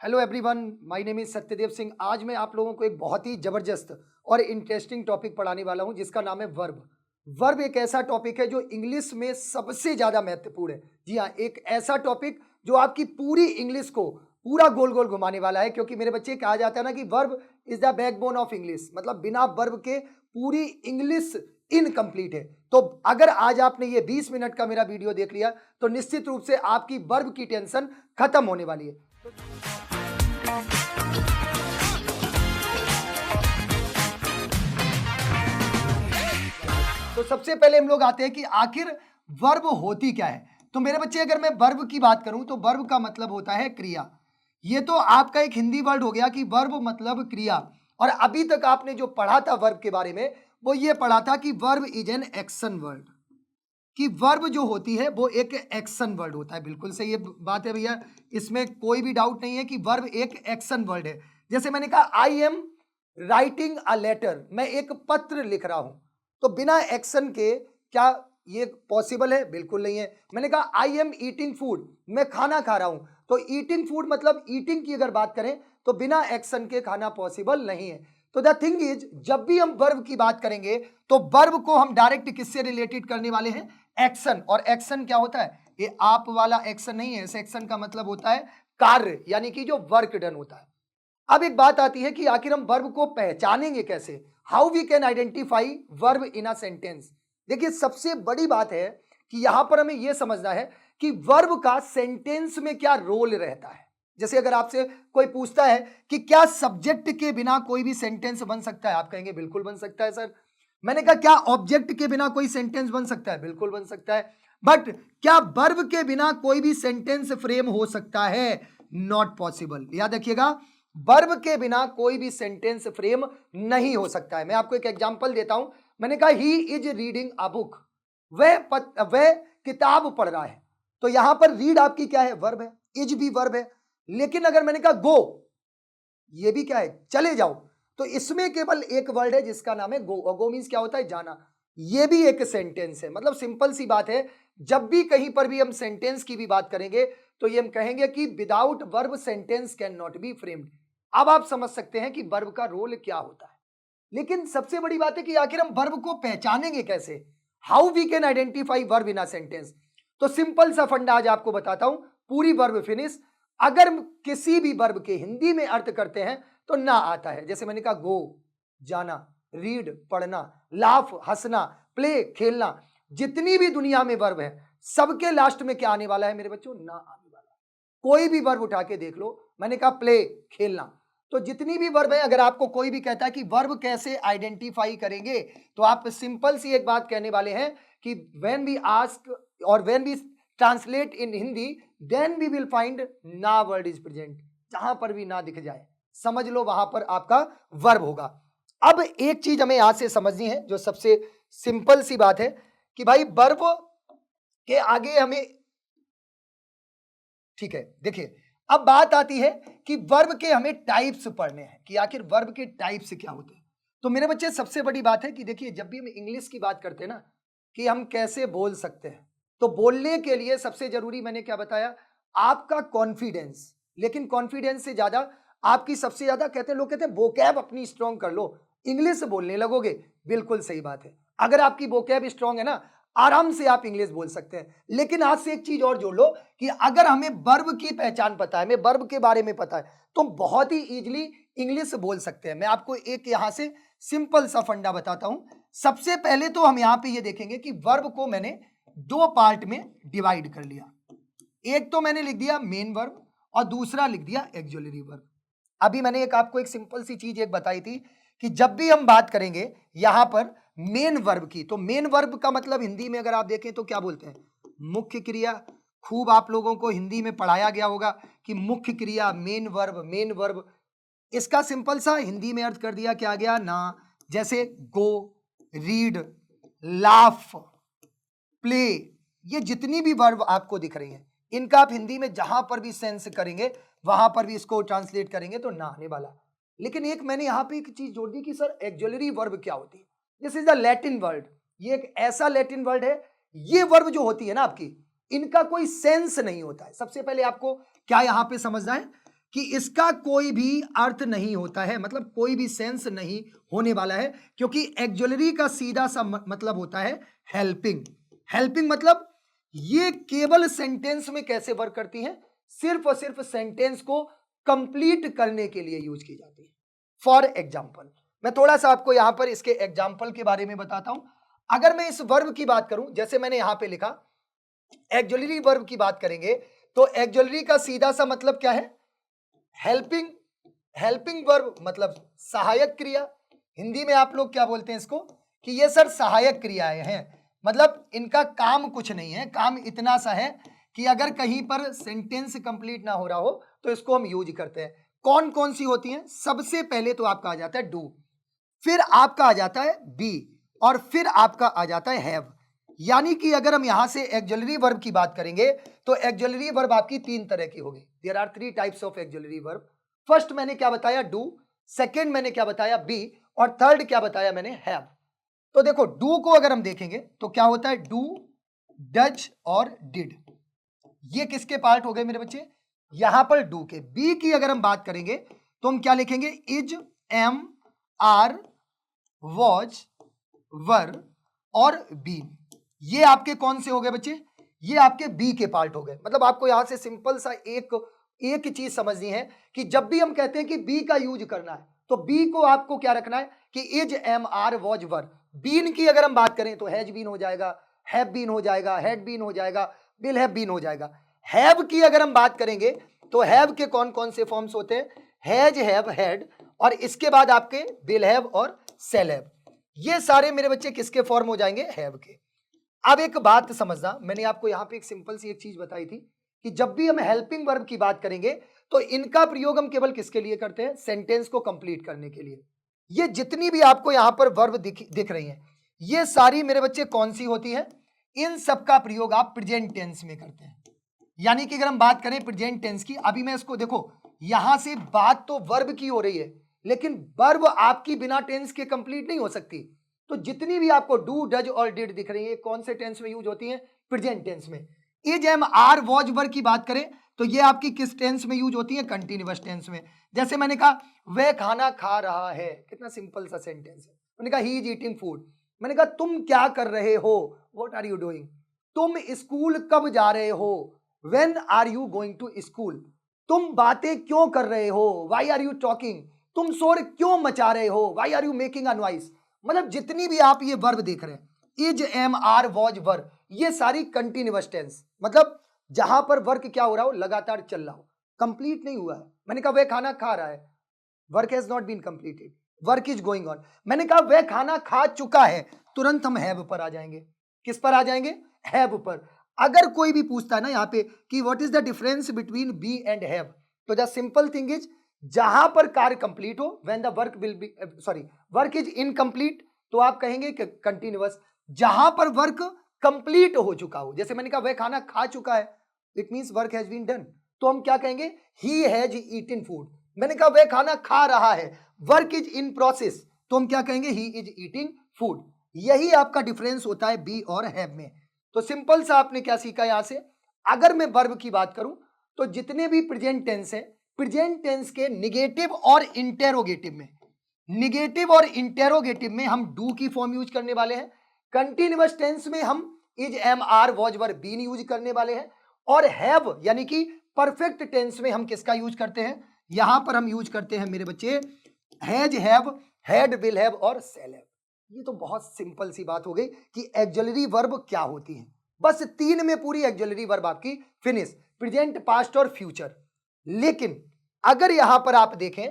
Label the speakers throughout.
Speaker 1: Hello everyone, my name is Satyadev Singh. आज मैं आप लोगों को एक बहुत ही जबरदस्त और इंटरेस्टिंग टॉपिक पढ़ाने वाला हूं जिसका नाम है वर्ब। वर्ब एक ऐसा टॉपिक है जो इंग्लिश में सबसे ज्यादा महत्वपूर्ण है। जी हाँ, एक ऐसा टॉपिक जो आपकी पूरी इंग्लिश को पूरा गोल गोल घुमाने वाला है, क्योंकि मेरे बच्चे कहा जाता है ना कि verb is the backbone of English, मतलब बिना वर्ब के पूरी इंग्लिश इनकम्प्लीट है। तो अगर आज आपने ये 20 मिनट का मेरा वीडियो देख लिया तो निश्चित रूप से आपकी वर्ब की टेंशन खत्म होने वाली है। तो सबसे पहले हम लोग आते हैं कि आखिर वर्ब होती क्या है। तो मेरे बच्चे, अगर मैं वर्ब की बात करूं तो वर्ब का मतलब होता है क्रिया। ये तो आपका एक हिंदी वर्ड हो गया कि वर्ब मतलब क्रिया। और अभी तक आपने जो पढ़ा था वर्ब के बारे में, वो ये पढ़ा था कि verb is an action word, कि वर्ब जो होती है वो एक एक्शन वर्ड होता है। बिल्कुल सही ये बात है भैया, इसमें कोई भी डाउट नहीं है कि वर्ब एक एक्शन वर्ड है। जैसे मैंने कहा I am writing a letter, मैं एक पत्र लिख रहा हूं, तो बिना एक्शन के क्या ये पॉसिबल है? बिल्कुल नहीं है। मैंने कहा आई एम ईटिंग फूड, मैं खाना खा रहा हूं, तो ईटिंग फूड मतलब ईटिंग की अगर बात करें तो बिना एक्शन के खाना पॉसिबल नहीं है। तो द थिंग इज, जब भी हम वर्ब की बात करेंगे तो वर्ब को हम डायरेक्ट किससे रिलेटेड करने वाले हैं? एक्शन। और एक्शन क्या होता है? ये आप वाला एक्शन नहीं है, इस एक्शन का मतलब होता है कार्य, यानी कि जो वर्क डन होता है। अब एक बात आती है कि आखिर हम वर्ब को पहचानेंगे कैसे? How we can identify verb in a sentence. देखिए, सबसे बड़ी बात है कि यहां पर हमें यह समझना है कि वर्ब का सेंटेंस में क्या रोल रहता है। जैसे अगर आपसे कोई पूछता है कि क्या सब्जेक्ट के बिना कोई भी सेंटेंस बन सकता है, आप कहेंगे बिल्कुल बन सकता है सर। मैंने कहा क्या ऑब्जेक्ट के बिना कोई सेंटेंस बन सकता है? बिल्कुल बन सकता है। बट क्या वर्ब के बिना कोई भी सेंटेंस फ्रेम हो सकता है? Not possible. याद रखिएगा, वर्ब के बिना कोई भी सेंटेंस फ्रेम नहीं हो सकता है। मैं आपको एक एग्जांपल देता हूं। मैंने कहा he is reading a book, वह किताब पढ़ रहा है, तो यहां पर रीड आपकी क्या है? वर्ब है, इज भी वर्ब है। लेकिन अगर मैंने कहा गो, ये भी क्या है? चले जाओ, तो इसमें केवल एक वर्ड है जिसका नाम है गो, और गो मीन्स क्या होता है? जाना। ये भी एक सेंटेंस है। मतलब सिंपल सी बात है, जब भी कहीं पर भी हम सेंटेंस की भी बात करेंगे तो ये हम कहेंगे कि without verb sentence can not be framed. अब आप समझ सकते हैं कि वर्ब का रोल क्या होता है। लेकिन सबसे बड़ी बात है कि आखिर हम वर्ब को पहचानेंगे कैसे? How we can identify verb in a sentence. तो सिंपल सा फंडा आज आपको बताता हूं, पूरी वर्ब फिनिश। अगर किसी भी वर्ब के हिंदी में अर्थ करते हैं तो ना आता है। जैसे मैंने कहा गो, जाना, रीड, पढ़ना, लाफ, हंसना, प्ले, खेलना, जितनी भी दुनिया में वर्ब है सबके लास्ट में क्या आने वाला है मेरे बच्चों? ना आने वाला है। कोई भी वर्ब उठा के देख लो। मैंने कहा प्ले, खेलना, तो जितनी भी वर्ब है, अगर आपको कोई भी कहता है कि वर्ब कैसे आइडेंटिफाई करेंगे, तो आप सिंपल सी एक बात कहने वाले हैं कि व्हेन वी आस्क और when we translate in Hindi, then we will find ना वर्ड इज प्रेजेंट। जहां पर भी ना दिख जाए समझ लो वहां पर आपका वर्ब होगा। अब एक चीज हमें यहां से समझनी है, जो सबसे सिंपल सी बात है कि भाई वर्ब के आगे हमें, ठीक है, देखिए अब बात आती है कि वर्ब के हमें टाइप्स पढ़ने हैं कि आखिर वर्ब के टाइप्स क्या होते हैं। तो मेरे बच्चे, सबसे बड़ी बात है कि देखिए, जब भी हम इंग्लिश की बात करते हैं ना कि हम कैसे बोल सकते हैं, तो बोलने के लिए सबसे जरूरी मैंने क्या बताया? आपका कॉन्फिडेंस। लेकिन कॉन्फिडेंस से ज्यादा आपकी सबसे ज्यादा, कहते हैं लोग, कहते हैं वोकैब अपनी स्ट्रांग कर लो, इंग्लिश बोलने लगोगे। बिल्कुल सही बात है। अगर आपकी वोकैब स्ट्रांग है ना, आराम से आप इंग्लिश बोल सकते हैं। लेकिन आज से एक चीज और जोड़ लो कि अगर हमें वर्ब की पहचान पता है, हमें वर्ब के बारे में पता है, तो बहुत ही इजीली इंग्लिश बोल सकते हैं। मैं आपको एक यहां से सिंपल सा फंडा बताता हूं। सबसे पहले तो हम यहां पे ये देखेंगे कि वर्ब को मैंने दो पार्ट में डिवाइड कर लिया। एक तो मैंने लिख दिया मेन वर्ब और दूसरा लिख दिया एक्सुलरी वर्ब। अभी मैंने आपको एक सिंपल सी चीज एक बताई थी कि जब भी हम बात करेंगे यहां पर मेन वर्ब की, तो मेन वर्ब का मतलब हिंदी में अगर आप देखें तो क्या बोलते हैं? मुख्य क्रिया। खूब आप लोगों को हिंदी में पढ़ाया गया होगा कि मुख्य क्रिया, मेन वर्ब, मेन वर्ब। इसका सिंपल सा हिंदी में अर्थ कर दिया क्या गया ना। जैसे गो, रीड, लाफ, प्ले, ये जितनी भी वर्ब आपको दिख रही हैं, इनका आप हिंदी में जहां पर भी सेंस करेंगे वहां पर भी इसको ट्रांसलेट करेंगे तो ना आने वाला। लेकिन एक मैंने यहां पे एक चीज जोड़ दी कि सर एक्सुलरी वर्ब क्या होती है? This is the Latin word. ये एक ऐसा लैटिन वर्ड है, ये वर्ब जो होती है ना आपकी, इनका कोई सेंस नहीं होता है। सबसे पहले आपको क्या यहां पे समझना है कि इसका कोई भी अर्थ नहीं होता है, मतलब कोई भी सेंस नहीं होने वाला है, क्योंकि एक्जुअलरी का सीधा सा मतलब होता है हेल्पिंग। हेल्पिंग मतलब ये केवल सेंटेंस में कैसे वर्क करती है, सिर्फ और सिर्फ सेंटेंस को कंप्लीट करने के लिए यूज की जाती है। फॉर एग्जाम्पल, मैं थोड़ा सा आपको यहां पर इसके एग्जाम्पल के बारे में बताता हूं। अगर मैं इस वर्ब की बात करूं, जैसे मैंने यहां पे लिखा एक्जुअलरी वर्ब की बात करेंगे, तो एक्जुअलरी का सीधा सा मतलब क्या है, हेल्पिंग। हेल्पिंग वर्ब मतलब सहायक क्रिया। हिंदी में आप लोग क्या बोलते हैं इसको, कि ये सर सहायक क्रियाएं हैं, मतलब इनका काम कुछ नहीं है, काम इतना सा है कि अगर कहीं पर सेंटेंस कंप्लीट ना हो रहा हो तो इसको हम यूज करते हैं। कौन कौन सी होती हैं, सबसे पहले तो आपका आ जाता है डू, फिर आपका आ जाता है बी, और फिर आपका आ जाता है हैव। यानी कि अगर हम यहां से एक्जुअलरी वर्ब की बात करेंगे तो एक्जुअलरी वर्ब आपकी तीन तरह की होगी। There are three types of auxiliary verb. First मैंने क्या बताया, डू, सेकेंड मैंने क्या बताया, बी, और थर्ड क्या बताया मैंने, हैव। तो देखो डू को अगर हम देखेंगे तो क्या होता है, डू, डज और डिड, ये किसके पार्ट हो गए मेरे बच्चे, यहां पर डू के। बी की अगर हम बात करेंगे तो हम क्या लिखेंगे, इज, एम, आर, वॉज, वर और बीन। ये आपके कौन से हो गए बच्चे, ये आपके बी के पार्ट हो गए। मतलब आपको यहां से सिंपल सा एक चीज समझनी है कि जब भी हम कहते हैं कि बी का यूज करना है तो बी को आपको क्या रखना है कि is, am, are, was, were. Been की अगर हम बात करें तो हैज बीन हो जाएगा, हैव बीन हो जाएगा, हैड बीन हो जाएगा, विल हैव बीन हो जाएगा। हैव की अगर हम बात करेंगे तो हैव के कौन कौन से फॉर्म्स होते हैं, हैज, हैव, हैड, और इसके बाद आपके विल हैव और शेल हैव। ये सारे मेरे बच्चे किसके फॉर्म हो जाएंगे, हैव के। अब एक बात समझना, मैंने आपको यहां पे एक सिंपल सी एक चीज बताई थी कि जब भी हम हेल्पिंग वर्ब की बात करेंगे तो इनका प्रयोग हम केवल किसके लिए करते हैं, सेंटेंस को कंप्लीट करने के लिए। ये जितनी भी आपको यहां पर वर्ब दिख रही हैं, ये सारी मेरे बच्चे कौन सी होती है, इन सब का प्रयोग आप प्रेजेंट टेंस में करते हैं। यानी कि अगर हम बात करें प्रेजेंट टेंस की, अभी मैं इसको देखो, यहां से बात तो वर्ब की हो रही है, लेकिन वर्ब आपकी बिना टेंस के कंप्लीट नहीं हो सकती। तो जितनी भी आपको डू, डज और डिड दिख रही है, कौन से टेंस में यूज होती है, प्रेजेंट टेंस में। इज, एम, आर, वॉज, वर की बात करें तो ये आपकी किस टेंस में यूज होती है, कंटिन्यूअस टेंस में। जैसे मैंने कहा वह खाना खा रहा है, कितना सिंपल सा सेंटेंस है। मैंने कहा ही इज ईटिंग फूड, मैंने कहा तुम क्या कर रहे हो, व्हाट आर यू डूइंग। तुम स्कूल कब जा रहे हो, when are you going to school. तुम बातें क्यों कर रहे हो, व्हाई आर यू टॉकिंग। तुम शोर क्यों मचा रहे हो, why are you making a noise. मतलब जितनी भी आप ये वर्ब देख रहे हैं, is, am, are, was, were, ये सारी कंटिन्यूअस टेंस, मतलब जहां पर वर्क क्या हो रहा हो, लगातार चल रहा हो, कंप्लीट नहीं हुआ है। मैंने कहा वह खाना खा रहा है, work has not been completed, work is going on. मैंने कहा वह खाना खा चुका है, तुरंत हम हैव पर आ जाएंगे। किस पर आ जाएंगे, हैव पर। अगर कोई भी पूछता है ना यहाँ पे कि what is the difference between be and have, तो द सिंपल थिंग इज, जहां पर कार्य कंप्लीट हो, when the work will be, sorry, work is incomplete, तो आप कहेंगे कि कंटिन्यूअस। जहां पर वर्क कंप्लीट हो चुका हो, जैसे मैंने कहा वह खाना खा चुका है, it means work has been done, तो हम क्या कहेंगे, ही हैज ईटन फूड। मैंने कहा वह खाना खा रहा है, वर्क इज इन प्रोसेस, तो हम क्या कहेंगे, ही इज ईटिंग फूड। यही आपका डिफरेंस होता है बी और हैव में। तो सिंपल सा आपने क्या सीखा यहां से, अगर मैं वर्ब की बात करूं तो जितने भी प्रेजेंट टेंस है, प्रेजेंट टेंस के निगेटिव और इंटेरोगेटिव में, निगेटिव और इंटेरोगेटिव में हम डू की फॉर्म यूज करने वाले हैं। कंटिन्यूअस टेंस में हम is, am, are, was, were, been use करने वाले हैं। और हैव यानी कि परफेक्ट टेंस में हम किसका यूज करते हैं, यहां पर हम यूज करते हैं मेरे बच्चे has, have, had, will have और शेल हैव। ये तो बहुत सिंपल सी बात हो गई कि एक्जुअलरी वर्ब क्या होती है। बस तीन में पूरी एक्जुअलरी वर्ब आपकी फिनिश, प्रेजेंट, पास्ट और फ्यूचर। लेकिन अगर यहां पर आप देखें,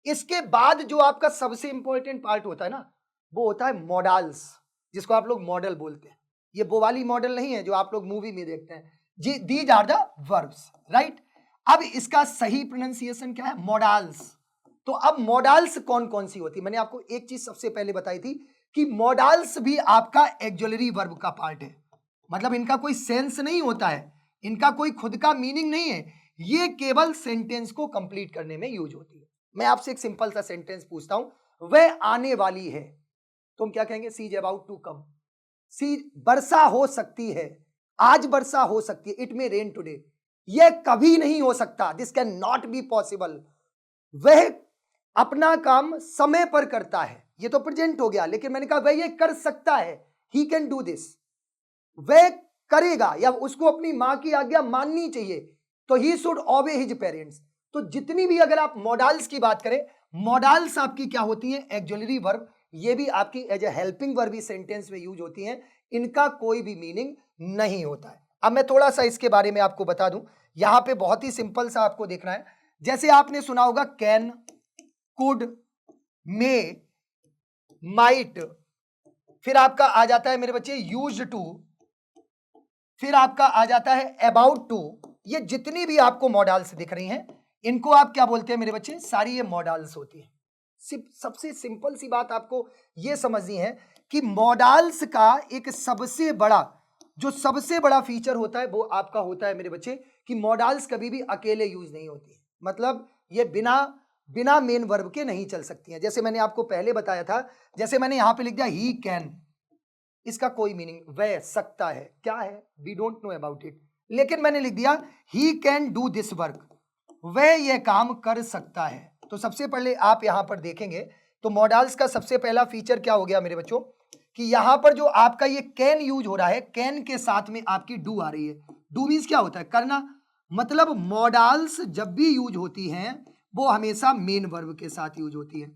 Speaker 1: इसके बाद जो आपका सबसे इंपॉर्टेंट पार्ट होता है ना, वो होता है मॉडल्स, जिसको आप लोग मॉडल बोलते हैं। ये वो वाली मॉडल नहीं है जो आप लोग मूवी में देखते हैं, जी, these are the verbs, right. अब इसका सही प्रोनाउंसिएशन क्या है, मॉडल्स। तो अब मॉडल्स कौन कौन सी होती है, मैंने आपको एक चीज सबसे पहले बताई थी कि मॉडल्स भी आपका एक्जुअलरी वर्ब का पार्ट है। मतलब इनका कोई सेंस नहीं होता है, इनका कोई खुद का मीनिंग नहीं है, ये केवल सेंटेंस को कंप्लीट करने में यूज होती है। मैं आपसे एक सिंपल सा सेंटेंस पूछता हूं, वह आने वाली है, तुम क्या कहेंगे, सी इज अबाउट टू कम। सी, वर्षा हो सकती है, आज वर्षा हो सकती है, इट मे रेन टुडे। यह कभी नहीं हो सकता, this can not be possible. वह अपना काम समय पर करता है, ये तो प्रेजेंट हो गया, लेकिन मैंने कहा वह ये कर सकता है, ही कैन डू दिस, वह करेगा या उसको अपनी मां की आज्ञा माननी चाहिए, तो ही शुड ओबे हिज पेरेंट्स। तो जितनी भी अगर आप मॉडल्स की बात करें, मॉडल्स आपकी क्या होती हैं, एक्जुलरी वर्ब, ये भी आपकी एज ए हेल्पिंग वर्ब ही सेंटेंस में यूज होती हैं, इनका कोई भी मीनिंग नहीं होता है। अब मैं थोड़ा सा इसके बारे में आपको बता दूं, यहां पे बहुत ही सिंपल सा आपको देखना है। जैसे आपने सुना होगा कैन, कुड, मे, माइट, फिर आपका आ जाता है मेरे बच्चे यूज्ड टू, फिर आपका आ जाता है अबाउट टू। ये जितनी भी आपको मॉडल्स दिख रही हैं, इनको आप क्या बोलते हैं मेरे बच्चे, सारी ये मॉडल्स होती हैं। सबसे सिंपल सी बात आपको ये समझनी है कि मॉडल्स का एक सबसे बड़ा फीचर होता है, वो आपका होता है मेरे बच्चे कि मॉडल्स कभी भी अकेले यूज नहीं होती है। मतलब ये बिना मेन वर्ब के नहीं चल सकती हैं। जैसे मैंने आपको पहले बताया था, जैसे मैंने यहां पे लिख दिया ही कैन, इसका कोई मीनिंग, वह सकता है, क्या है, we don't know about it, लेकिन मैंने लिख दिया he can do this work, वह यह काम कर सकता है। तो सबसे पहले आप यहां पर देखेंगे तो मॉडल्स का सबसे पहला फीचर क्या हो गया मेरे बच्चों, कि यहां पर जो आपका ये कैन यूज हो रहा है, कैन के साथ में आपकी डू आ रही है। डू मीन्स क्या होता है, करना। मतलब मॉडल्स जब भी यूज होती हैं वो हमेशा मेन वर्ब के साथ यूज होती है।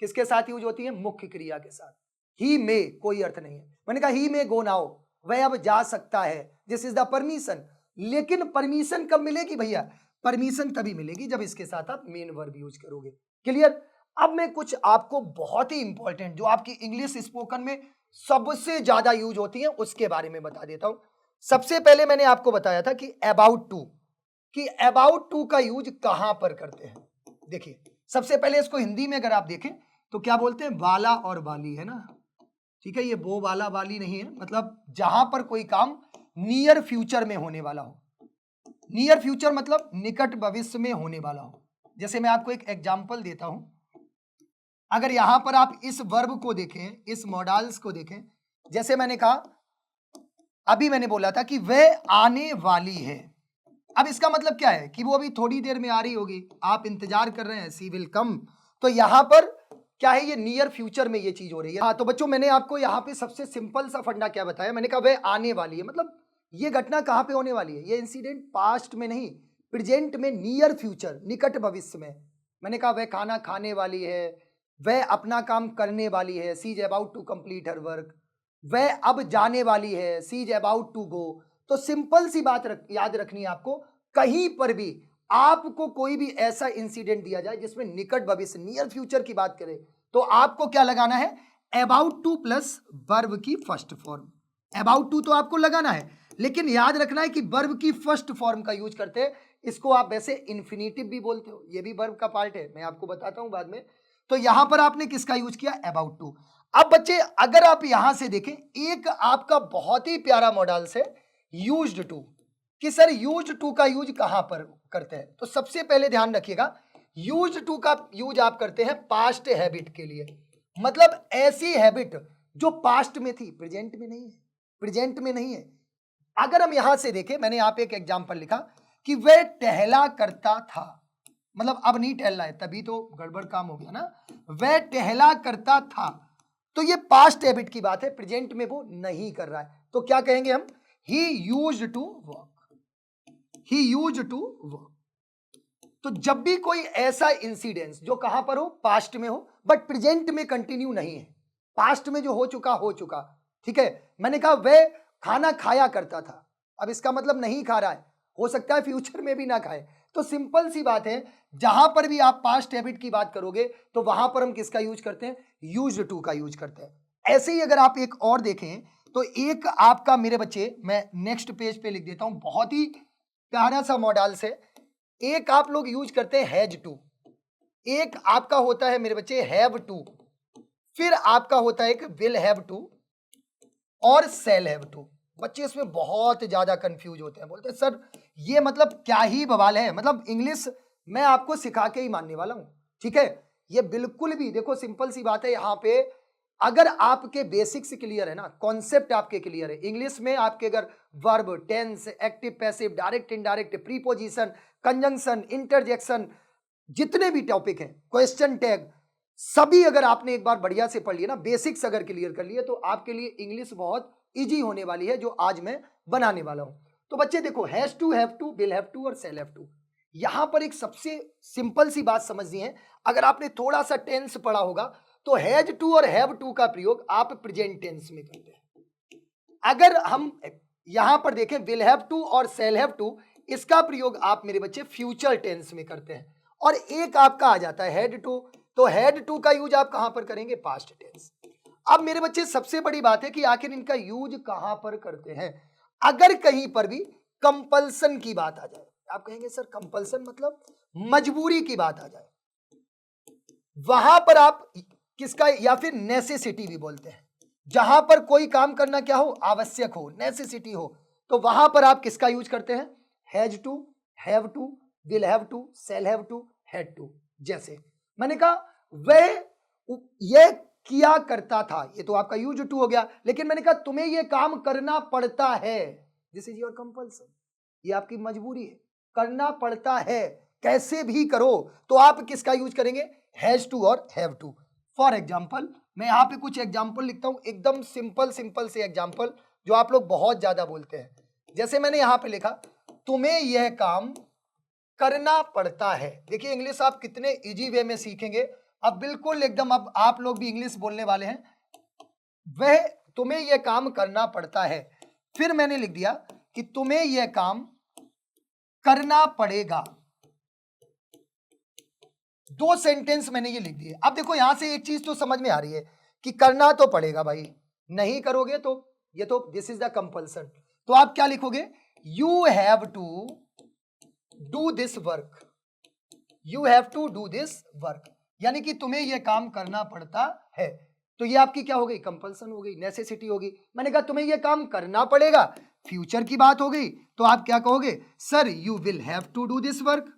Speaker 1: किसके साथ यूज होती है, मुख्य क्रिया के साथ। ही में कोई अर्थ नहीं है, मैंने कहा ही में गो नाउ, वह अब जा सकता है, दिस इज द परमिशन। लेकिन परमिशन कब मिलेगी भैया, परमिशन तभी मिलेगी जब इसके साथ आप मेन वर्ब यूज करोगे। क्लियर। अब मैं कुछ आपको बहुत ही इंपॉर्टेंट, जो आपकी इंग्लिश स्पोकन में सबसे ज्यादा यूज होती है, उसके बारे में बता देता हूं। सबसे पहले मैंने आपको बताया था कि अबाउट टू, कि अबाउट टू का यूज कहां पर करते हैं। देखिए सबसे पहले इसको हिंदी में अगर आप देखें तो क्या बोलते हैं, वाला और वाली, है ना, ठीक है, ये वो वाला वाली नहीं है, मतलब जहां पर कोई काम नियर फ्यूचर में होने वाला हो। नियर फ्यूचर मतलब निकट भविष्य में होने वाला हो। जैसे मैं आपको एक एग्जांपल देता हूं, अगर यहां पर आप इस वर्ब को देखें, इस मॉडल्स को देखें, जैसे मैंने कहा, अभी मैंने बोला था कि वह आने वाली है। अब इसका मतलब क्या है कि वो अभी थोड़ी देर में आ रही होगी, आप इंतजार कर रहे हैं, सी विल कम। तो यहां पर क्या है, ये नियर फ्यूचर में ये चीज हो रही है। हाँ, तो बच्चों मैंने आपको यहाँ पे सबसे सिंपल सा फंडा क्या बताया, मैंने कहा वह आने वाली है, मतलब ये घटना कहां पे होने वाली है, ये इंसिडेंट पास्ट में नहीं, प्रेजेंट में, नियर फ्यूचर, निकट भविष्य में। मैंने कहा वह खाना खाने वाली है, वह अपना काम करने वाली है, she is about to complete her work, वह अब जाने वाली है, she is about to go. तो सिंपल सी बात याद रखनी है आपको, कहीं पर भी आपको कोई भी ऐसा इंसिडेंट दिया जाए जिसमें निकट भविष्य, नियर फ्यूचर की बात करें, तो आपको क्या लगाना है, अबाउट टू प्लस वर्ब की फर्स्ट फॉर्म। अबाउट टू तो आपको लगाना है, लेकिन याद रखना है कि वर्ब की फर्स्ट फॉर्म का यूज करते हैं। इसको आप वैसे इन्फिनेटिव भी बोलते हो, ये भी वर्ब का पार्ट है, मैं आपको बताता हूं बाद में। तो यहां पर आपने किसका यूज किया, अबाउट टू। अब बच्चे अगर आप यहां से देखें, एक आपका बहुत ही प्यारा मॉडल है यूज्ड टू, कि सर यूज्ड टू का यूज कहां पर करते हैं। तो सबसे पहले ध्यान रखिएगा, यूज्ड टू का यूज आप करते हैं पास्ट हैबिट के लिए, मतलब ऐसी हैबिट जो पास्ट में थी, प्रेजेंट में नहीं है, प्रेजेंट में नहीं है। अगर हम यहां से देखें, मैंने यहां पे एक एग्जांपल लिखा कि वह टहला करता था, मतलब अब नहीं टहल रहा है, तभी तो गड़बड़ काम हो गया ना, वह टहला करता था, तो ये पास्ट हैबिट की बात है, प्रेजेंट में वो नहीं कर रहा है, तो क्या कहेंगे हम, he used to work, he used to work. तो जब भी कोई ऐसा इंसिडेंस जो कहां पर हो, पास्ट में हो, बट प्रेजेंट में कंटिन्यू नहीं है, पास्ट में जो हो चुका, ठीक है। मैंने कहा वह खाना खाया करता था, अब इसका मतलब नहीं खा रहा है, हो सकता है फ्यूचर में भी ना खाए। तो सिंपल सी बात है, जहां पर भी आप पास्ट हैबिट की बात करोगे तो वहां पर हम किसका यूज करते हैं, यूज्ड टू का यूज करते हैं। ऐसे ही अगर आप एक और देखें तो एक आपका मेरे बच्चे, मैं नेक्स्ट पेज पे लिख देता हूं, बहुत ही प्यारा सा मॉडल से, एक आप लोग यूज करते हैं हैज टू, एक आपका होता है मेरे बच्चे हैव टू, फिर आपका होता है एक विल हैव टू और सेल हैव टू। बच्चे इसमें बहुत ज्यादा कंफ्यूज होते हैं, बोलते हैं सर ये मतलब क्या ही बवाल है, मतलब इंग्लिश मैं आपको सिखा के ही मानने वाला हूं, ठीक है। ये बिल्कुल भी देखो सिंपल सी बात है, यहां पे अगर आपके बेसिक्स क्लियर है ना, कॉन्सेप्ट आपके क्लियर है, इंग्लिश में आपके अगर verb, tense, active, passive, direct, indirect, preposition, conjunction, interjection, जितने भी टॉपिक हैं, क्वेश्चन टैग, सभी अगर आपने एक बार बढ़िया से पढ़ लिया ना, बेसिक्स अगर क्लियर कर लिए, तो आपके लिए इंग्लिश बहुत इजी होने वाली है, जो आज मैं बनाने वाला हूं। तो बच्चे देखो, has to, have to, will have to और शैल हैव टू, यहां पर एक सबसे सिंपल सी बात समझनी है। अगर आपने थोड़ा सा टेंस पढ़ा होगा तो हैज टू और हैव टू का प्रयोग आप प्रेजेंट टेंस में करते हैं। अगर हम यहां पर देखें, विल हैव टू और शैल हैव टू, इसका प्रयोग आप मेरे बच्चे फ्यूचर टेंस में करते हैं। और एक आपका आ जाता है हैड टू, तो हैड टू का यूज आप कहां पर करेंगे, पास्ट टेंस। अब मेरे बच्चे सबसे बड़ी बात है कि आखिर इनका यूज कहां पर करते हैं। अगर कहीं पर भी कंपल्सन की बात आ जाए, आप कहेंगे सर कंपल्सन मतलब मजबूरी की बात आ जाए, वहां पर आप किसका, या फिर नेसेसिटी भी बोलते हैं, जहां पर कोई काम करना क्या हो, आवश्यक हो, नेसेसिटी हो, तो वहां पर आप किसका यूज करते हैं, has to, have to, will have to, shall have to, had to. जैसे मैंने कहा वह ये किया करता था, ये तो आपका यूज टू हो गया, लेकिन मैंने कहा तुम्हें ये काम करना पड़ता है, दिस इज योर कंपल्सन, ये आपकी मजबूरी है, करना पड़ता है, कैसे भी करो, तो आप किसका यूज करेंगे, हैज टू और हैव टू। फॉर एग्जाम्पल, मैं यहां पे कुछ एग्जाम्पल लिखता हूं, एकदम सिंपल सिंपल से एग्जाम्पल जो आप लोग बहुत ज्यादा बोलते हैं। जैसे मैंने यहां पे लिखा, तुम्हें यह काम करना पड़ता है। देखिए इंग्लिश आप कितने इजी वे में सीखेंगे, अब बिल्कुल एकदम, अब आप लोग भी इंग्लिश बोलने वाले हैं। वह तुम्हें यह काम करना पड़ता है, फिर मैंने लिख दिया कि तुम्हें यह काम करना पड़ेगा। दो सेंटेंस मैंने ये लिख दिए। अब देखो यहां से एक चीज तो समझ में आ रही है कि करना तो पड़ेगा भाई, नहीं करोगे तो ये तो दिस इज द कंपल्सन। तो आप क्या लिखोगे, you have to do this work, you have to do this work, यानी कि तुम्हें यह काम करना पड़ता है। तो ये आपकी क्या हो गई, कंपल्सन हो गई, नेसेसिटी होगी। मैंने कहा तुम्हें यह काम करना पड़ेगा, फ्यूचर की बात हो गई, तो आप क्या कहोगे, sir you will have to do this work,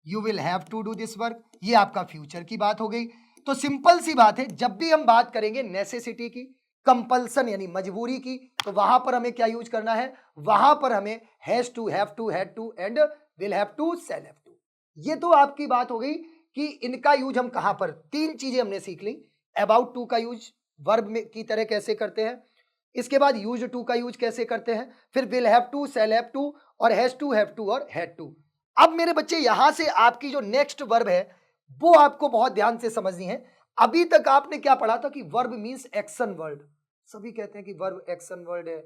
Speaker 1: you will have to do this work, ये आपका फ्यूचर की बात हो गई। तो सिंपल सी बात है, जब भी हम बात करेंगे नेसेसिटी की, कंपल्सन यानी मजबूरी की, तो वहां पर हमें क्या यूज करना है, वहां पर हमें has to, have to, had to and will have to, shall have to. ये तो आपकी बात हो गई कि इनका यूज हम कहां पर, तीन चीजें हमने सीख ली। अबाउट टू का यूज वर्ब में की तरह कैसे करते हैं, इसके बाद यूज टू का यूज कैसे करते हैं, फिर will have to, shall have to और हैज टू, हैव टू और हैड टू। अब मेरे बच्चे यहां से आपकी जो नेक्स्ट वर्ब है वो आपको बहुत ध्यान से समझनी है। अभी तक आपने क्या पढ़ा था कि वर्ब मींस एक्शन वर्ड, सभी कहते हैं कि वर्ब एक्शन वर्ड है,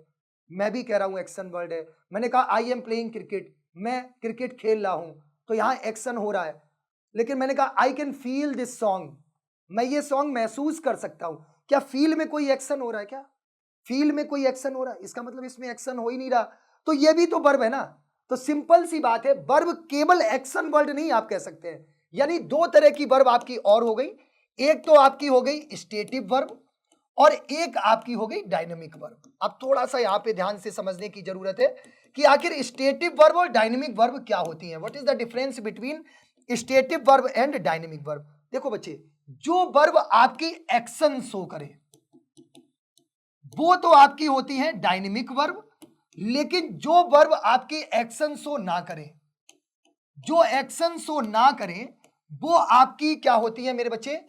Speaker 1: मैं भी कह रहा हूं एक्शन वर्ड है। मैंने कहा आई एम प्लेइंग क्रिकेट, मैं क्रिकेट खेल रहा हूं, तो यहां एक्शन हो रहा है। लेकिन मैंने कहा I can feel this song, मैं ये सॉन्ग महसूस कर सकता हूं, क्या फील में कोई एक्शन हो रहा है, क्या फील में कोई एक्शन हो रहा है, इसका मतलब इसमें एक्शन हो ही नहीं रहा, तो ये भी तो वर्ब है ना। तो सिंपल सी बात है, वर्ब केवल एक्शन वर्ड नहीं आप कह सकते हैं। यानी दो तरह की वर्ब आपकी और हो गई, एक तो आपकी हो गई स्टेटिव वर्ब और एक आपकी हो गई डायनेमिक वर्ब। अब थोड़ा सा यहां पे ध्यान से समझने की जरूरत है कि आखिर स्टेटिव वर्ब और डायनेमिक वर्ब क्या होती है, what is the difference between stative verb and dynamic verb. देखो बच्चे, जो वर्ब आपकी एक्शन शो करे वो तो आपकी होती है डायनेमिक वर्ब, लेकिन जो वर्ब आपकी एक्शन शो ना करे, जो एक्शन शो ना करे, वो आपकी क्या होती है मेरे बच्चे,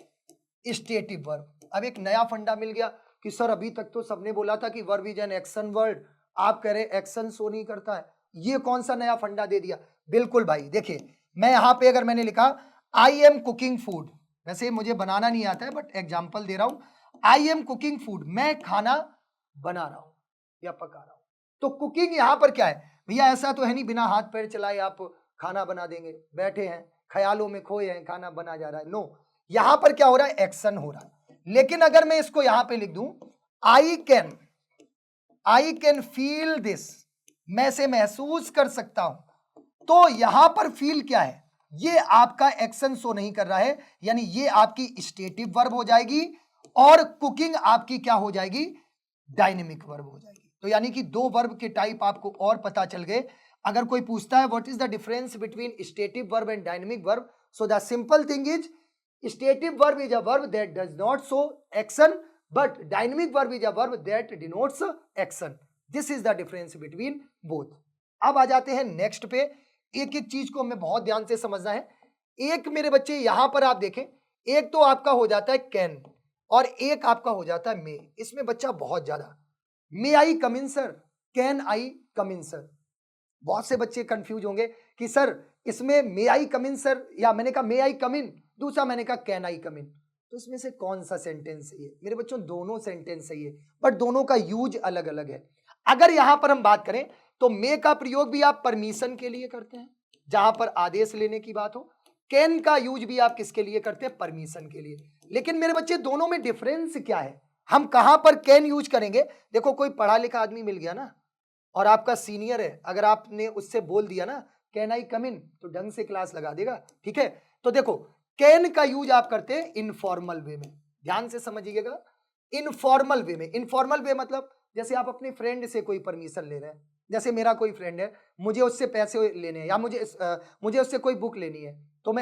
Speaker 1: स्टेटिव वर्ब। अब एक नया फंडा मिल गया कि सर अभी तक तो सबने बोला था कि verb is an action word, आप कह रहे एक्शन शो नहीं करता है, ये कौन सा नया फंडा दे दिया। बिल्कुल भाई, देखिए मैं यहां पे अगर मैंने लिखा आई एम कुकिंग फूड, वैसे मुझे बनाना नहीं आता है बट एग्जाम्पल दे रहा हूं, आई एम कुकिंग फूड, मैं खाना बना रहा हूं या पका रहा हूं, तो कुकिंग यहां पर क्या है भैया, ऐसा तो है नहीं बिना हाथ पैर चलाए आप खाना बना देंगे, बैठे हैं ख्यालों में खोए हैं, खाना बना जा रहा है, नो, यहां पर क्या हो रहा है, एक्शन हो रहा है। लेकिन अगर मैं इसको यहां पे लिख दूं आई कैन फील दिस, मैं से महसूस कर सकता हूं, तो यहां पर फील क्या है, ये आपका एक्शन शो नहीं कर रहा है, यानी ये आपकी स्टेटिव वर्ब हो जाएगी और कुकिंग आपकी क्या हो जाएगी, डायनेमिक वर्ब हो जाएगी। तो यानी कि दो वर्ब के टाइप आपको और पता चल गए। अगर कोई पूछता है what is the difference between stative verb and dynamic verb, so the simple thing is Stative verb is a verb that does not show action, but dynamic verb is a verb that denotes action. This is the difference between both. अब आ जाते हैं next पे। एक एक चीज को हमें बहुत ध्यान से समझना है। एक मेरे बच्चे यहां पर आप देखें, एक तो आपका हो जाता है कैन और एक आपका हो जाता है मे। इसमें बच्चा बहुत ज्यादा, may I come in sir, can I come in sir. बहुत से बच्चे कंफ्यूज होंगे कि सर इसमें मे आई कम इन सर, या मैंने कहा मे आई कम इन, दूसरा मैंने कहा कैन आई कम इन, तो इसमें से कौन सा सेंटेंस सही है? मेरे बच्चों दोनों सेंटेंस सही है, बट दोनों का यूज अलग अलग है। अगर यहां पर हम बात करें तो मे का प्रयोग भी आप परमिशन के लिए करते हैं, जहां पर आदेश लेने की बात हो। कैन का यूज भी आप किसके लिए करते हैं? परमिशन के लिए। लेकिन मेरे बच्चे दोनों में डिफरेंस क्या है? हम कहां पर कैन यूज करेंगे? देखो, कोई पढ़ा लिखा आदमी मिल गया ना और आपका सीनियर है, अगर आपने उससे बोल दिया ना कैन आई कम इन, तो ढंग से क्लास लगा देगा, ठीक है। तो देखो, कैन का यूज आप करते हैं इनफॉर्मल वे में, ध्यान से समझिएगा। इनफॉर्मल वे में, इनफॉर्मल वे मतलब जैसे आप अपने फ्रेंड से कोई परमिशन ले रहे हैं, जैसे मेरा कोई फ्रेंड है, मुझे उससे पैसे लेने हैं या मुझे उससे कोई बुक लेनी है, तो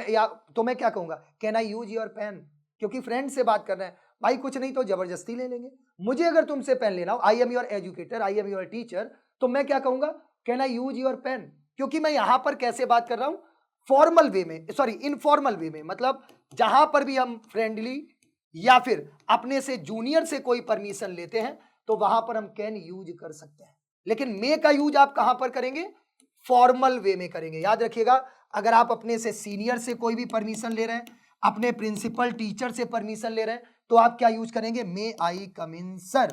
Speaker 1: मैं क्या कहूंगा? Can I use your pen? क्योंकि फ्रेंड से बात कर रहे हैं भाई, कुछ नहीं तो जबरदस्ती ले लेंगे। मुझे अगर तुमसे पेन लेना हो, I am your educator, I am your teacher, तो मैं क्या कहूंगा? Can I use your pen? क्योंकि मैं यहां पर कैसे बात कर रहा हूं? फॉर्मल वे में, सॉरी इनफॉर्मल वे में, मतलब जहां पर भी हम फ्रेंडली या फिर अपने से जूनियर से कोई परमिशन लेते हैं तो वहां पर हम कैन यूज कर सकते हैं। लेकिन मे का यूज आप कहां पर करेंगे? फॉर्मल वे में करेंगे। याद रखिएगा, अगर आप अपने से सीनियर से कोई भी परमिशन ले रहे हैं, अपने प्रिंसिपल टीचर से परमिशन ले रहे हैं, तो आप क्या यूज करेंगे? मे आई कम इन सर।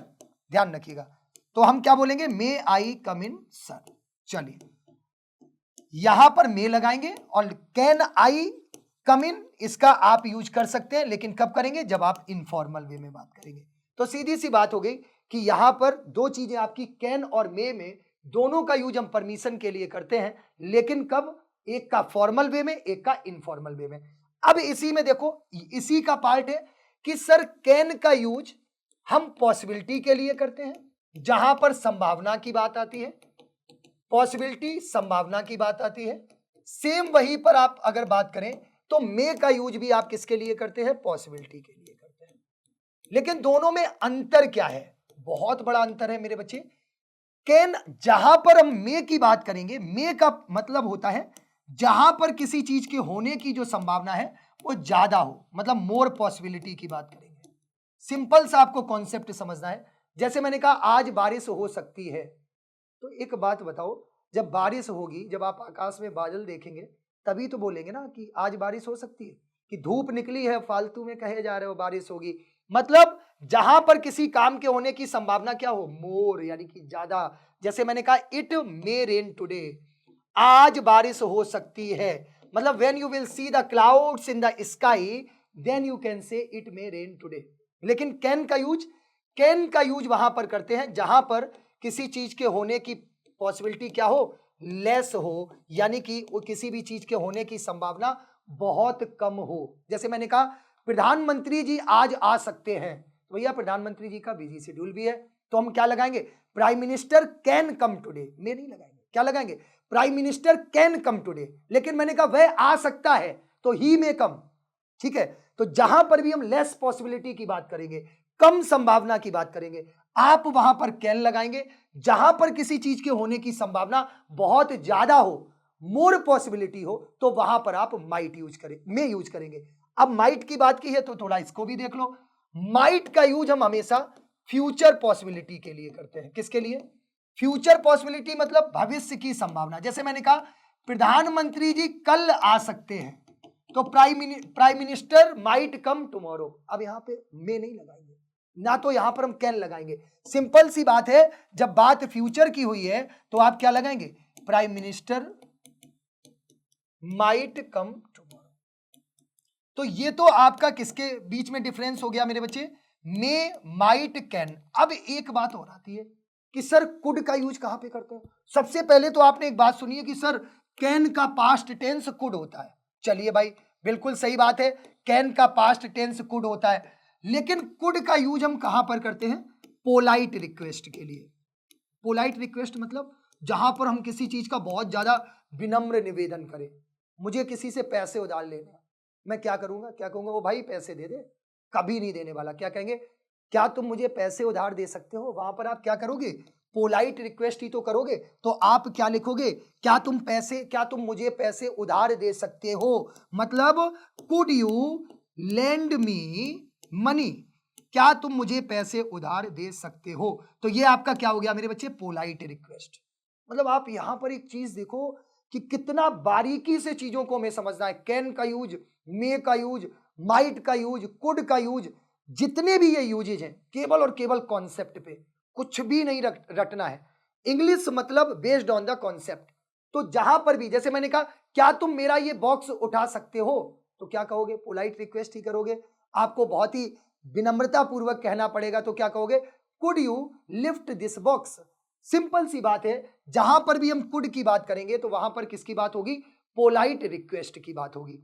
Speaker 1: ध्यान रखिएगा, तो हम क्या बोलेंगे? मे आई कम इन सर। चलिए, यहां पर मे लगाएंगे और कैन आई कम इन इसका आप यूज कर सकते हैं, लेकिन कब करेंगे? जब आप इनफॉर्मल वे में बात करेंगे। तो सीधी सी बात हो गई कि यहां पर दो चीजें आपकी, कैन और मे में दोनों का यूज हम परमिशन के लिए करते हैं, लेकिन कब? एक का फॉर्मल वे में, एक का इनफॉर्मल वे में। अब इसी में देखो, इसी का पार्ट है कि सर कैन का यूज हम पॉसिबिलिटी के लिए करते हैं, जहां पर संभावना की बात आती है, पॉसिबिलिटी संभावना की बात आती है। सेम वहीं पर आप अगर बात करें तो मे का यूज भी आप किसके लिए करते हैं? पॉसिबिलिटी के लिए करते हैं। लेकिन दोनों में अंतर क्या है? बहुत बड़ा अंतर है मेरे बच्चे। कैन, जहां पर हम मे की बात करेंगे, मे का मतलब होता है जहां पर किसी चीज के होने की जो संभावना है वो ज्यादा हो, मतलब मोर पॉसिबिलिटी की बात करेंगे। सिंपल सा आपको कॉन्सेप्ट समझना है। जैसे मैंने कहा आज बारिश हो सकती है, तो एक बात बताओ, जब बारिश होगी, जब आप आकाश में बादल देखेंगे तभी तो बोलेंगे ना कि आज बारिश हो सकती है। कि धूप निकली है, फालतू में कहे जा रहे हो बारिश होगी, मतलब जहां पर किसी काम के होने की संभावना क्या हो? मोर, यानी कि ज्यादा। जैसे मैंने कहा इट मे रेन टुडे, आज बारिश हो सकती है, मतलब when you will see the clouds in the sky then you can say it may rain today. लेकिन कैन का यूज वहां पर करते हैं जहां पर किसी चीज के होने की पॉसिबिलिटी क्या हो? लेस हो, यानी कि वो किसी भी चीज के होने की संभावना बहुत कम हो। जैसे मैंने कहा प्रधानमंत्री जी आज आ सकते हैं, तो भैया प्रधानमंत्री जी का बिजी शेड्यूल भी है, तो हम क्या लगाएंगे? Prime minister can come today. में नहीं लगाएंगे, क्या लगाएंगे? Prime minister can come today. लेकिन मैंने कहा वह आ सकता है, तो ही में कम, ठीक है। तो जहां पर भी हम लेस पॉसिबिलिटी की बात करेंगे, कम संभावना की बात करेंगे, आप वहां पर कैन लगाएंगे। जहां पर किसी चीज के होने की संभावना बहुत ज्यादा हो, मोर पॉसिबिलिटी हो, तो वहां पर आप माइट यूज करें, में यूज करेंगे। अब माइट की बात की है तो थोड़ा इसको भी देख लो। माइट का यूज हम हमेशा फ्यूचर पॉसिबिलिटी के लिए करते हैं। किसके लिए? फ्यूचर पॉसिबिलिटी मतलब भविष्य की संभावना। जैसे मैंने कहा प्रधानमंत्री जी कल आ सकते हैं, तो prime minister might come tomorrow. अब यहां पे मे नहीं लगाएंगे ना, तो यहां पर हम कैन लगाएंगे। सिंपल सी बात है, जब बात फ्यूचर की हुई है तो आप क्या लगाएंगे? Prime minister might come tomorrow. तो ये तो आपका किसके बीच में डिफरेंस हो गया मेरे बच्चे? मे, माइट, कैन। अब एक बात और आती है कि सर कुड का यूज कहां पे करते हैं? सबसे पहले तो आपने एक बात सुनी है कि सर कैन का पास्ट टेंस कुड होता है। चलिए भाई, बिल्कुल सही बात है, कैन का पास्ट टेंस कुड होता है। लेकिन कुड का यूज हम कहां पर करते हैं? पोलाइट रिक्वेस्ट के लिए। पोलाइट रिक्वेस्ट मतलब जहां पर हम किसी चीज का बहुत ज्यादा विनम्र निवेदन करें। मुझे किसी से पैसे उधार लेने हैं, मैं क्या करूंगा, क्या कहूंगा, वो भाई पैसे दे दे, कभी नहीं देने वाला। क्या कहेंगे, क्या तुम मुझे पैसे उधार दे सकते हो? वहां पर आप क्या करोगे, पोलाइट रिक्वेस्ट ही तो करोगे। तो आप क्या लिखोगे, क्या तुम मुझे पैसे उधार दे सकते हो, मतलब could you lend me money, क्या तुम मुझे पैसे उधार दे सकते हो। तो ये आपका क्या हो गया मेरे बच्चे, पोलाइट रिक्वेस्ट। मतलब आप यहां पर एक चीज देखो कि कितना बारीकी से चीजों को हमें समझना है। कैन का यूज, मे का यूज, माइट का यूज, कुड का यूज, जितने भी ये यूजेज हैं केवल और केवल कॉन्सेप्ट पे, कुछ भी नहीं रटना है। इंग्लिश मतलब बेस्ड ऑन द कॉन्सेप्ट। तो जहां पर भी, जैसे मैंने कहा क्या तुम मेरा ये बॉक्स उठा सकते हो, तो क्या कहोगे, पोलाइट रिक्वेस्ट ही करोगे। आपको बहुत ही विनम्रता पूर्वक कहना पड़ेगा, तो क्या कहोगे, could you lift this box. Simple सी बात है, जहां पर भी हम कुड की बात करेंगे तो वहां पर किसकी बात होगी, पोलाइट रिक्वेस्ट की बात होगी।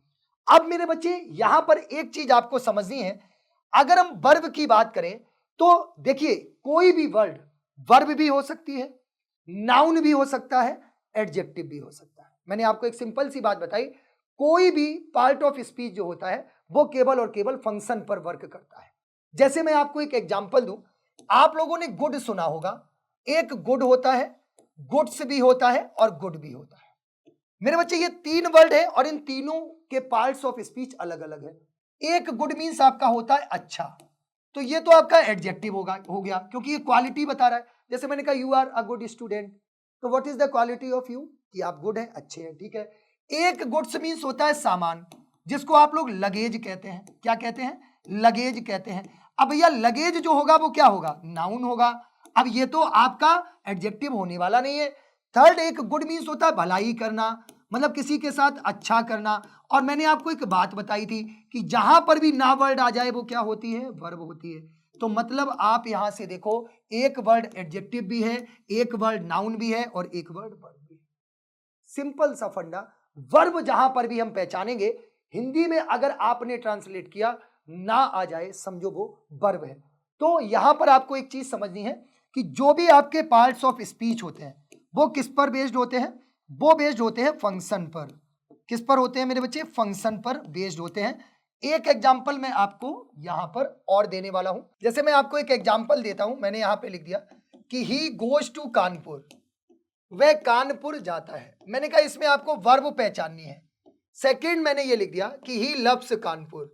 Speaker 1: अब मेरे बच्चे यहां पर एक चीज आपको समझनी है, अगर हम वर्ब की बात करें तो देखिए कोई भी वर्ब भी हो सकती है, नाउन भी हो सकता है, एडजेक्टिव भी हो सकता है। मैंने आपको एक सिंपल सी बात बताई, कोई भी पार्ट ऑफ स्पीच जो होता है वो केवल और केवल फंक्शन पर वर्क करता है। जैसे मैं आपको एक एग्जांपल दूं, आप लोगों ने गुड सुना होगा, एक गुड होता है, गुड्स भी होता है और गुड भी होता है। मेरे बच्चे ये तीन वर्ड है और इन तीनों के पार्ट्स ऑफ स्पीच अलग अलग है। एक गुड मीन्स आपका होता है अच्छा, तो ये तो आपका एडजेक्टिव हो गया क्योंकि ये क्वालिटी बता रहा है। जैसे मैंने कहा you are a good student, तो what is the quality of you, कि आप गुड हैं, अच्छे हैं, ठीक है। एक गुड्स मीन्स होता है सामान, जिसको आप लोग लगेज कहते हैं। क्या कहते हैं, लगेज कहते हैं। अब भैया लगेज जो होगा वो क्या होगा, नाउन होगा। अब ये तो आपका एडजेक्टिव होने वाला नहीं है। थर्ड, एक गुड मीन्स होता है भलाई करना, मतलब किसी के साथ अच्छा करना। और मैंने आपको एक बात बताई थी कि जहां पर भी ना वर्ड आ जाए वो क्या होती है, वर्ब होती है। तो मतलब आप यहां से देखो, एक वर्ड एडजेक्टिव भी है, एक वर्ड नाउन भी है और एक वर्ड वर्ब भी है। सिंपल सा फंडा। वर्ब जहां पर भी हम पहचानेंगे, हिंदी में अगर आपने ट्रांसलेट किया ना आ जाए, समझो वो वर्ब है। तो यहां पर आपको एक चीज समझनी है कि जो भी आपके पार्ट्स ऑफ स्पीच होते हैं वो किस पर बेस्ड होते हैं, वो बेस्ड होते हैं फंक्शन पर। किस पर होते हैं मेरे बच्चे, फंक्शन पर बेस्ड होते हैं। एक एग्जांपल मैं आपको यहां पर और देने वाला हूं। जैसे मैं आपको एक एग्जांपल देता हूं, मैंने यहां पे लिख दिया कि ही गोज टू कानपुर, वह कानपुर जाता है। मैंने कहा इसमें आपको वर्ब पहचाननी है। सेकंड मैंने ये लिख दिया कि ही लव्स कानपुर,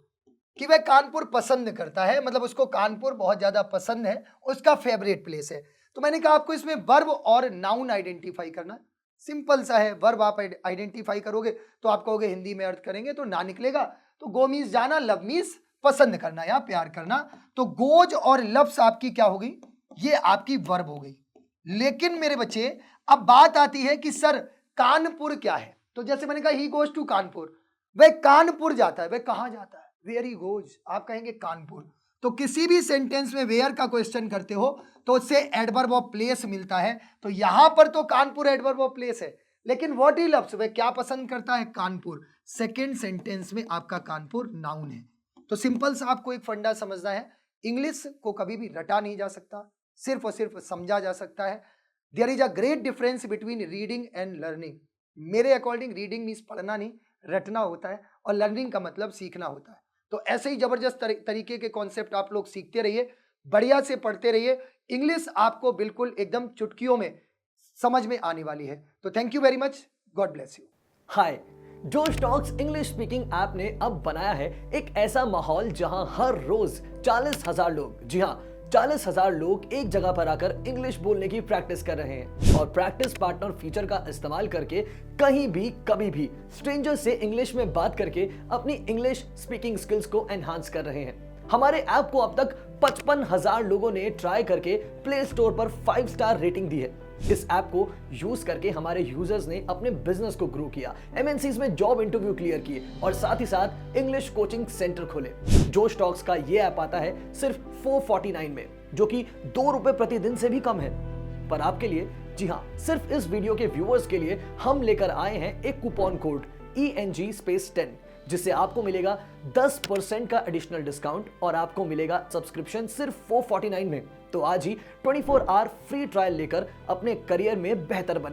Speaker 1: कि वह कानपुर पसंद करता है, मतलब उसको कानपुर बहुत ज्यादा पसंद है, उसका फेवरेट प्लेस है। तो मैंने कहा आपको इसमें वर्ब और नाउन आइडेंटिफाई करना। सिंपल सा है, वर्ब आप आइडेंटिफाई करोगे तो आप कहोगे हिंदी में अर्थ करेंगे तो ना निकलेगा। तो गो मीन्स जाना, लव मीन्स पसंद करना या प्यार करना। तो गोज और लव्स आपकी क्या हो गई, ये आपकी वर्ब हो गई। लेकिन मेरे बच्चे अब बात आती है कि सर कानपुर क्या है। तो जैसे मैंने कहा ही गोज टू कानपुर, वह कानपुर जाता है, वह कहां जाता है, वेयर ही गोज, आप कहेंगे कानपुर। तो किसी भी सेंटेंस में वेयर का क्वेश्चन करते हो तो उससे एडवर्ब ऑफ प्लेस मिलता है। तो यहां पर तो कानपुर एडवर्ब ऑफ प्लेस है, लेकिन व्हाट ही लव्स, वह क्या पसंद करता है, कानपुर। सेकंड सेंटेंस में आपका कानपुर नाउन है। तो सिंपल सा आपको एक फंडा समझना है, इंग्लिश को कभी भी रटा नहीं जा सकता, सिर्फ और सिर्फ समझा जा सकता है। There is a great difference between reading and learning. मेरे अकॉर्डिंग रीडिंग मीन्स पढ़ना नहीं, रटना होता है, और लर्निंग का मतलब सीखना होता है। तो ऐसे ही जबरदस्त तरीके के कॉन्सेप्ट आप लोग सीखते रहिए, बढ़िया से पढ़ते रहिए। इंग्लिश आपको बिल्कुल एकदम चुटकियों में समझ में आने वाली है। तो thank you very much, God bless you.
Speaker 2: Hi, Josh Talks English speaking app ने अब बनाया है एक ऐसा माहौल जहां हर रोज 40,000 लोग, जी हाँ 40,000 लोग एक जगह पर आकर इंग्लिश बोलने की प्रैक्टिस कर रहे हैं और प्रैक्टिस पार्टनर फीचर का इस्तेमाल करके कहीं भी कभी भी स्ट्रेंजर से इंग्लिश में बात करके अपनी इंग्लिश स्पीकिंग स्किल्स को एनहांस कर रहे हैं। हमारे ऐप को अब तक 55,000 लोगों ने ट्राई करके प्ले स्टोर पर 5 स्टार रेटिंग दी है। इस ऐप को यूज करके हमारे यूजर्स ने अपने बिजनेस को ग्रो किया, एमएनसीज में जॉब इंटरव्यू क्लियर किए और साथ ही साथ इंग्लिश कोचिंग सेंटर खोले। जोश टॉक्स का ये ऐप आता है सिर्फ 449 में, जो कि ₹2 प्रतिदिन से भी कम है। पर आपके लिए, जी हाँ, सिर्फ इस वीडियो के व्यूअर्स के लिए हम लेकर आए हैं एक कूपन कोड ENG10, जिससे आपको मिलेगा 10% का एडिशनल डिस्काउंट और आपको मिलेगा सब्सक्रिप्शन सिर्फ 449 में। तो आज ही 24 आवर फ्री ट्रायल लेकर अपने करियर में बेहतर बने।